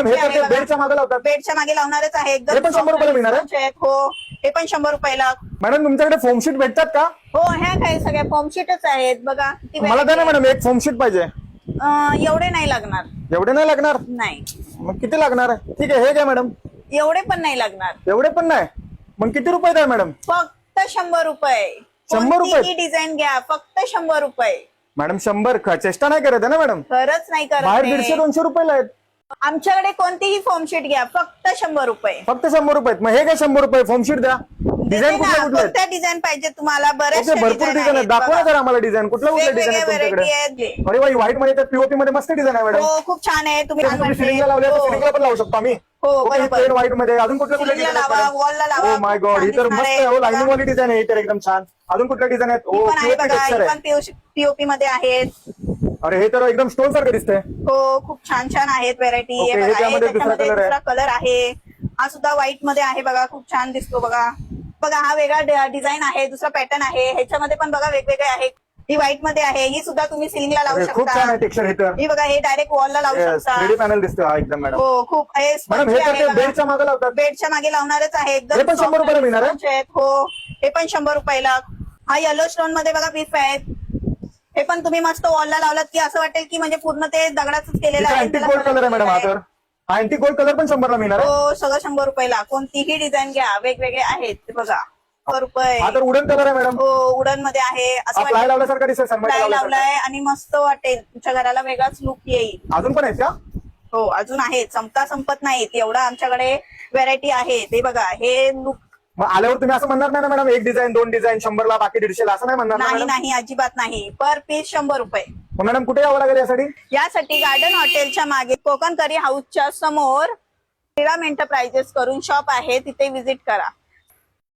हे तर ते बेडच्या मागे लावतात. बेडच्या मागे लावणारच आहे. हे पण 100 रुपयाला मिळणार आहे? हो, हे पण 100 रुपयाला. मॅडम तुमच्याकडे फोम शीट भेटतात का? हो, ह्या काही सगळ्या फॉर्म शीटच आहेत बघा. मला द्या ना मॅडम, एक फोम शीट पाहिजे. एवढे नाही लागणार. एवढे नाही लागणार? नाही. मग किती लागणार? ठीक आहे, हे घ्या मॅडम. एवढे पण नाही लागणार. एवढे पण नाही? मग किती रुपये द्या मॅडम? फक्त 100 रुपये. 100 रुपये? कोणतीही डिझाईन घ्या, फक्त 100 रुपये. मॅडम 100 चेष्टा नाही करत आहे ना मॅडम? खरंच नाही बाहेर करत. 150-200 रुपयाला आहेत. आमच्याकडे कोणतीही फॉर्म शीट घ्या, फक्त 100 रुपये. फक्त 100 रुपये. मग हे काय 100 रुपये फॉर्म शीट द्या. डिझाईन कुठल्या कुठल्या आहेत? कोणत्या डिझाईन पाहिजे तुम्हाला? बरेच भरपूर डिझाईन आहेत. दाखवा ना जरा आम्हाला डिझाईन. कुठल्या कुठल्या डिझाईन आहेत तुमच्याकडे? अरे वा, व्हाईट मध्ये तर पीओपी मध्ये मस्त डिझाईन आहे मॅडम. हो, खूप छान आहे. तुम्ही सिलिंगला लावले तर सिलिंगला पण लावू शकतो आम्ही. हो, बरोबर. व्हाईट मध्ये अजून कुठल्या कुठल्या सिलिंगला डिझाईन लावा, आहेत? वॉलला लावा. ओ माय गॉड, ही तर मस्त आहे. हो, लाईनिंग वाली डिझाईन आहे. ही तर एकदम छान. अजून कुठल्या डिझाईन आहेत? ओ, पण आहे पीओपी बघा, टेक्स्चर ही आहे. पण पीओपी मध्ये आहेत. अरे हे तर एकदम स्टोन सारखं दिसतंय. हो, खूप छान छान आहेत व्हेरायटी. ओके, हे त्यामध्ये दुसरा कलर आहे. दुसरा कलर आहे. हा सुद्धा व्हाईट मध्ये आहे बघा, खूप छान दिसतो बघा. बघा, हा वेगळा डिझाईन आहे, दुसरा पॅटर्न आहे. ह्याच्यामध्ये पण बघा वेगवेगळे आहे. ही व्हाईट मध्ये आहे. ही सुद्धा तुम्ही सिलिंगला लावू खूप छान शकता. आहे टेक्स्चर. हे तर ही बघा, हे डायरेक्ट वॉलला लावू शकता. 3D पॅनल दिसतो हा एकदम मॅडम. हो, खूप आहे. मॅडम हे तर ते बेडच्या मागे लावतात. बेडच्या मागे लावणारच आहे. एकदम हे पण 100 रुपयाला मिळणार आहे? sponge आहेत. हो, हे पण 100 रुपयाला. हा येलो स्टोन मध्ये बघा पीस आहेत. हे पण तुम्ही मस्त वॉलला लावलात की असं वाटेल की म्हणजे पूर्ण ते दगडाच केलेलं आहे. अँटिक गोल्ड कलर आहे मॅडम हा तर. हा अँटिक गोल्ड कलर पण 100 ला मिळणार आहे? हो, सगळं 100 रुपयाला. कोणतीही डिझाईन घ्या, वेगवेगळे आहेत ते बघा. 100 रुपये. हा तर वुडन कलर आहे मॅडम. हो, वुडन मध्ये आहे. हा प्लाय लावल्यासारखा दिसेल. प्लाय लावलाय आणि मस्त वाटेल. तुमच्या घराला वेगळाच लुक येईल. अजून पण आहेत का? हो, अजून आहेत. संपत नाहीत. एवढं आमच्याकडे व्हेरायटी आहे. ते बघा, हे लुक. मग आल्यावर तुम्ही असं म्हणणार नाही ना मॅडम, एक डिझाईन 2 डिझाईन 100 ला बाकी 150 ला, असं नाही म्हणणार ना नाही मॅडम? नाही, अजिबात नाही. पर पीस 100 रुपये. मग मॅडम कुठे यावं लागेल यासाठी? यासाठी गार्डन हॉटेलच्या मागे कोकण करी हाऊसच्या समोर श्रीराम एंटरप्राइजेस करून शॉप आहे, तिथे व्हिजिट करा.